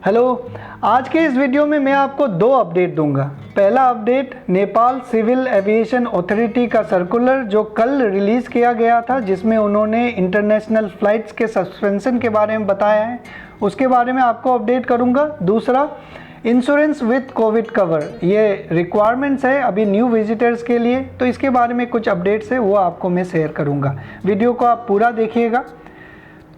Hello, आज के इस वीडियो में मैं आपको दो अपडेट दूंगा। पहला update Nepal civil aviation authority का सर्कुलर जो कल रिलीज़ किया गया था, जिसमें उन्होंने इंटरनेशनल फ़्लाइट्स के सस्पेंशन के बारे में बताया है, उसके बारे में आपको अपडेट करूंगा। दूसरा, इंश्योरेंस विथ कोविड कवर, ये रिक्वायरमेंट्स है अभी न्यू विजिटर्स के लिए, तो इसके बारे में कुछ अपडेट्स है वो आपको मैं शेयर करूँगा। वीडियो को आप पूरा देखिएगा।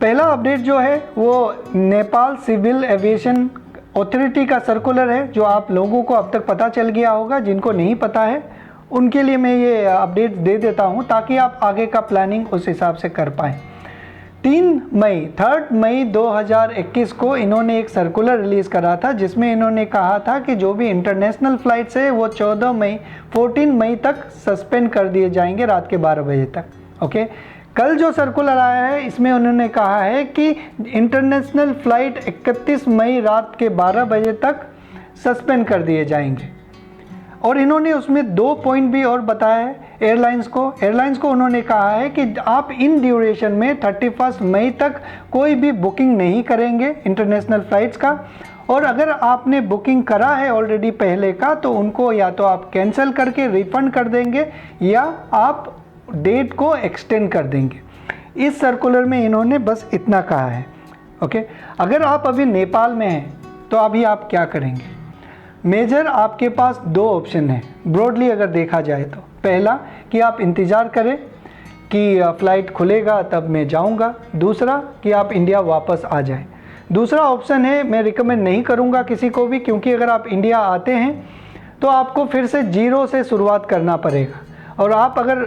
पहला अपडेट जो है वो नेपाल सिविल एविएशन अथॉरिटी का सर्कुलर है, जो आप लोगों को अब तक पता चल गया होगा। जिनको नहीं पता है उनके लिए मैं ये अपडेट दे देता हूँ ताकि आप आगे का प्लानिंग उस हिसाब से कर पाएँ। 3 मई 2021 को इन्होंने एक सर्कुलर रिलीज़ करा था, जिसमें इन्होंने कहा था कि जो भी इंटरनेशनल फ़्लाइट्स है वो 14 मई तक सस्पेंड कर दिए जाएंगे रात के 12 बजे तक। ओके, कल जो सर्कुलर आया है इसमें उन्होंने कहा है कि इंटरनेशनल फ़्लाइट 31 मई रात के 12 बजे तक सस्पेंड कर दिए जाएंगे। और इन्होंने उसमें 2 पॉइंट भी और बताया है एयरलाइंस को उन्होंने कहा है कि आप इन ड्यूरेशन में 31 मई तक कोई भी बुकिंग नहीं करेंगे इंटरनेशनल फ़्लाइट्स का, और अगर आपने बुकिंग करा है ऑलरेडी पहले का तो उनको या तो आप कैंसिल करके रिफ़ंड कर देंगे या आप डेट को एक्सटेंड कर देंगे। इस सर्कुलर में इन्होंने बस इतना कहा है। ओके, अगर आप अभी नेपाल में हैं तो अभी आप क्या करेंगे? मेजर आपके पास 2 ऑप्शन है ब्रॉडली अगर देखा जाए तो। पहला कि आप इंतज़ार करें कि फ़्लाइट खुलेगा तब मैं जाऊंगा। दूसरा कि आप इंडिया वापस आ जाएं। दूसरा ऑप्शन है मैं रिकमेंड नहीं करूंगा किसी को भी, क्योंकि अगर आप इंडिया आते हैं तो आपको फिर से जीरो से शुरुआत करना पड़ेगा। और आप अगर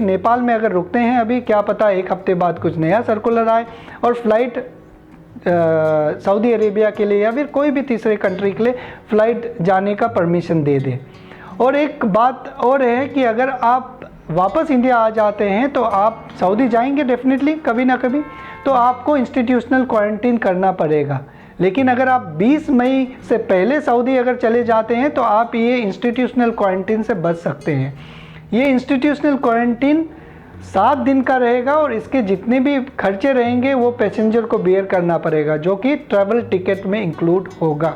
नेपाल में अगर रुकते हैं अभी, क्या पता एक हफ्ते बाद कुछ नया सर्कुलर आए और फ्लाइट सऊदी अरेबिया के लिए या फिर कोई भी तीसरे कंट्री के लिए फ़्लाइट जाने का परमिशन दे दे। और एक बात और है कि अगर आप वापस इंडिया आ जाते हैं तो आप सऊदी जाएंगे डेफिनेटली कभी ना कभी, तो आपको इंस्टीट्यूशनल क्वारंटीन करना पड़ेगा। लेकिन अगर आप 20 मई से पहले सऊदी अगर चले जाते हैं तो आप ये इंस्टीट्यूशनल क्वारंटीन से बच सकते हैं। ये इंस्टीट्यूशनल क्वारंटीन 7 दिन का रहेगा और इसके जितने भी खर्चे रहेंगे वो पैसेंजर को बेयर करना पड़ेगा, जो कि ट्रैवल टिकट में इंक्लूड होगा।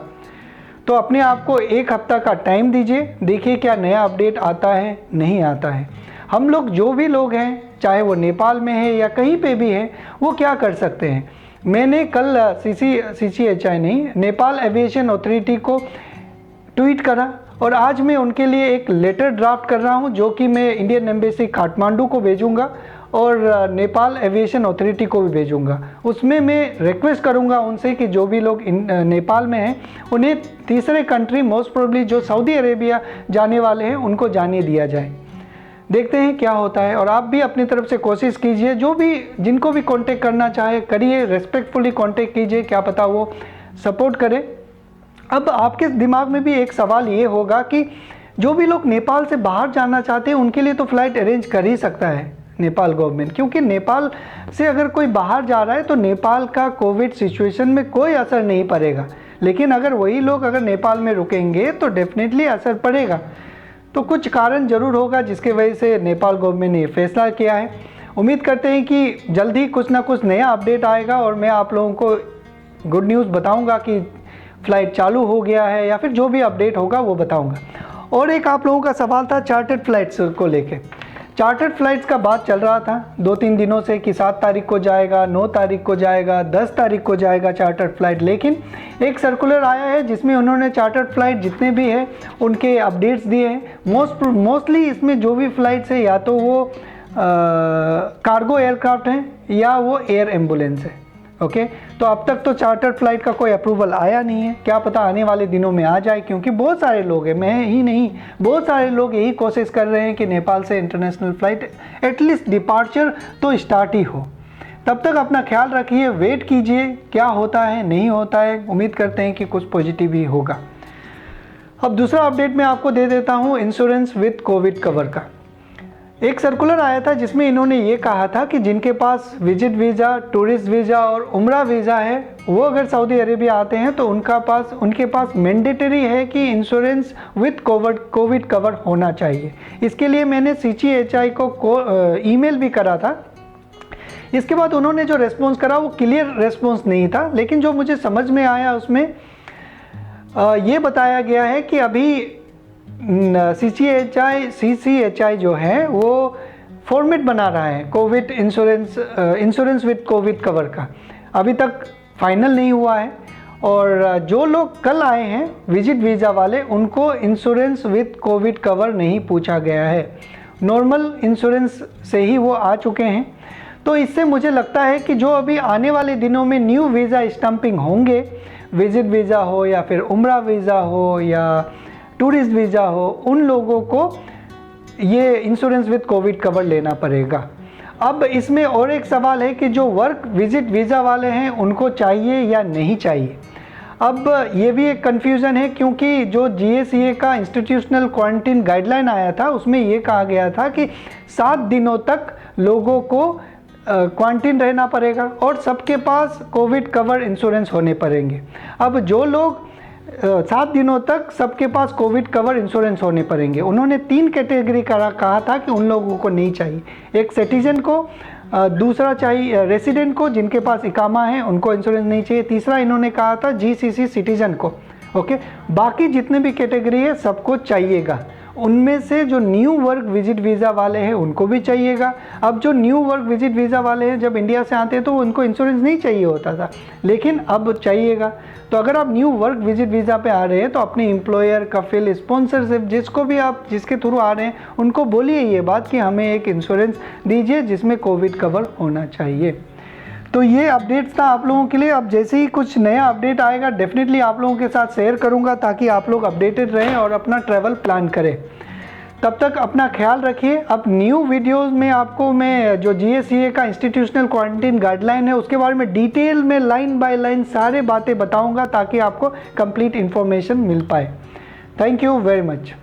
तो अपने आप को 1 हफ्ता का टाइम दीजिए, देखिए क्या नया अपडेट आता है नहीं आता है। हम लोग जो भी लोग हैं, चाहे वो नेपाल में है या कहीं पे भी है, वो क्या कर सकते हैं। मैंने कल CCHI नहीं, नेपाल एविएशन अथॉरिटी को ट्वीट करा और आज मैं उनके लिए एक लेटर ड्राफ्ट कर रहा हूं, जो कि मैं इंडियन एम्बेसी काठमांडू को भेजूंगा और नेपाल एविएशन अथॉरिटी को भी भेजूंगा। उसमें मैं रिक्वेस्ट करूंगा उनसे कि जो भी लोग नेपाल में हैं उन्हें तीसरे कंट्री मोस्ट प्रोबेबली जो सऊदी अरेबिया जाने वाले हैं उनको जाने दिया जाए। देखते हैं क्या होता है। और आप भी अपनी तरफ से कोशिश कीजिए, जो भी जिनको भी कांटेक्ट करना चाहे करिए, रेस्पेक्टफुली कांटेक्ट कीजिए, क्या पता वो सपोर्ट करे। अब आपके दिमाग में भी एक सवाल ये होगा कि जो भी लोग नेपाल से बाहर जाना चाहते हैं उनके लिए तो फ़्लाइट अरेंज कर ही सकता है नेपाल गवर्नमेंट, क्योंकि नेपाल से अगर कोई बाहर जा रहा है तो नेपाल का कोविड सिचुएशन में कोई असर नहीं पड़ेगा। लेकिन अगर वही लोग अगर नेपाल में रुकेंगे तो डेफिनेटली असर पड़ेगा। तो कुछ कारण ज़रूर होगा जिसके वजह से नेपाल गवर्नमेंट ने ये फैसला किया है। उम्मीद करते हैं कि जल्दी कुछ ना कुछ नया अपडेट आएगा और मैं आप लोगों को गुड न्यूज़ बताऊंगा कि फ़्लाइट चालू हो गया है या फिर जो भी अपडेट होगा वो बताऊंगा। और एक आप लोगों का सवाल था चार्टर्ड फ़्लाइट्स को लेके। चार्टर्ड फ़्लाइट्स का बात चल रहा था 2-3 दिनों से कि 7 तारीख को जाएगा, 9 तारीख को जाएगा, 10 तारीख को जाएगा चार्टर्ड फ़्लाइट। लेकिन एक सर्कुलर आया है जिसमें उन्होंने चार्टर्ड फ़्लाइट जितने भी हैं उनके अपडेट्स दिए हैं। मोस्टली इसमें जो भी फ़्लाइट्स है या तो वो कार्गो एयरक्राफ्ट हैं या वो एयर एम्बुलेंस है। ओके, तो अब तक तो चार्टर्ड फ़्लाइट का कोई अप्रूवल आया नहीं है, क्या पता आने वाले दिनों में आ जाए, क्योंकि बहुत सारे लोग हैं, मैं ही नहीं बहुत सारे लोग यही कोशिश कर रहे हैं कि नेपाल से इंटरनेशनल फ़्लाइट एटलीस्ट डिपार्चर तो स्टार्ट ही हो। तब तक अपना ख्याल रखिए, वेट कीजिए क्या होता है नहीं होता है। उम्मीद करते हैं कि कुछ पॉजिटिव ही होगा। अब दूसरा अपडेट मैं आपको दे देता हूँ इंश्योरेंस विथ कोविड कवर का। एक सर्कुलर आया था जिसमें इन्होंने ये कहा था कि जिनके पास विजिट वीज़ा, टूरिस्ट वीज़ा और उम्रा वीज़ा है वो अगर सऊदी अरेबिया आते हैं तो उनके पास मैंडेटरी है कि इंश्योरेंस विथ कोविड कवर होना चाहिए। इसके लिए मैंने CCHI को ईमेल भी करा था। इसके बाद उन्होंने जो रेस्पॉन्स करा वो क्लियर रेस्पॉन्स नहीं था, लेकिन जो मुझे समझ में आया उसमें ये बताया गया है कि अभी CCHI जो है वो फॉर्मेट बना रहा है Covid insurance with Covid cover का। अभी तक फाइनल नहीं हुआ है, और जो लोग कल आए हैं विजिट वीज़ा वाले, उनको इंश्योरेंस विद कोविड कवर नहीं पूछा गया है, नॉर्मल इंश्योरेंस से ही वो आ चुके हैं। तो इससे मुझे लगता है कि जो अभी आने वाले दिनों में न्यू वीज़ा स्टैंपिंग होंगे, विजिट वीज़ा हो या फिर उम्रा वीज़ा हो या टूरिस्ट वीज़ा हो, उन लोगों को ये इंश्योरेंस विद कोविड कवर लेना पड़ेगा। अब इसमें और एक सवाल है कि जो वर्क विजिट वीज़ा वाले हैं उनको चाहिए या नहीं चाहिए। अब ये भी एक कन्फ्यूज़न है, क्योंकि जो GACA का इंस्टीट्यूशनल क्वारंटीन गाइडलाइन आया था उसमें ये कहा गया था कि 7 दिनों तक लोगों को क्वारंटीन रहना पड़ेगा और सबके पास कोविड कवर इंश्योरेंस होने पड़ेंगे। अब जो लोग 7 दिनों तक सबके पास कोविड कवर इंश्योरेंस होने पड़ेंगे, उन्होंने 3 कैटेगरी कहा था कि उन लोगों को नहीं चाहिए। एक सिटीजन को, दूसरा चाहिए रेसिडेंट को जिनके पास इकामा है उनको इंश्योरेंस नहीं चाहिए, तीसरा इन्होंने कहा था GCC सिटीजन को। ओके, बाकी जितने भी कैटेगरी है सबको चाहिएगा। उनमें से जो न्यू वर्क विजिट वीज़ा वाले हैं उनको भी चाहिएगा। अब जो न्यू वर्क विजिट वीज़ा वाले हैं जब इंडिया से आते हैं तो उनको इंश्योरेंस नहीं चाहिए होता था, लेकिन अब चाहिएगा। तो अगर आप न्यू वर्क विजिट वीज़ा पे आ रहे हैं तो अपने एम्प्लॉयर, कफिल, स्पॉन्सरशिप, जिसको भी आप जिसके थ्रू आ रहे हैं उनको बोलिए ये बात कि हमें एक इंश्योरेंस दीजिए जिसमें कोविड कवर होना चाहिए। तो ये अपडेट्स था आप लोगों के लिए। अब जैसे ही कुछ नया अपडेट आएगा डेफिनेटली आप लोगों के साथ शेयर करूंगा ताकि आप लोग अपडेटेड रहें और अपना ट्रैवल प्लान करें। तब तक अपना ख्याल रखिए। अब न्यू वीडियोस में आपको मैं जो GACA का इंस्टीट्यूशनल क्वारंटीन गाइडलाइन है उसके बारे में डिटेल में लाइन बाय लाइन सारे बातें बताऊंगा ताकि आपको कंप्लीट इन्फॉर्मेशन मिल पाए। Thank you very much.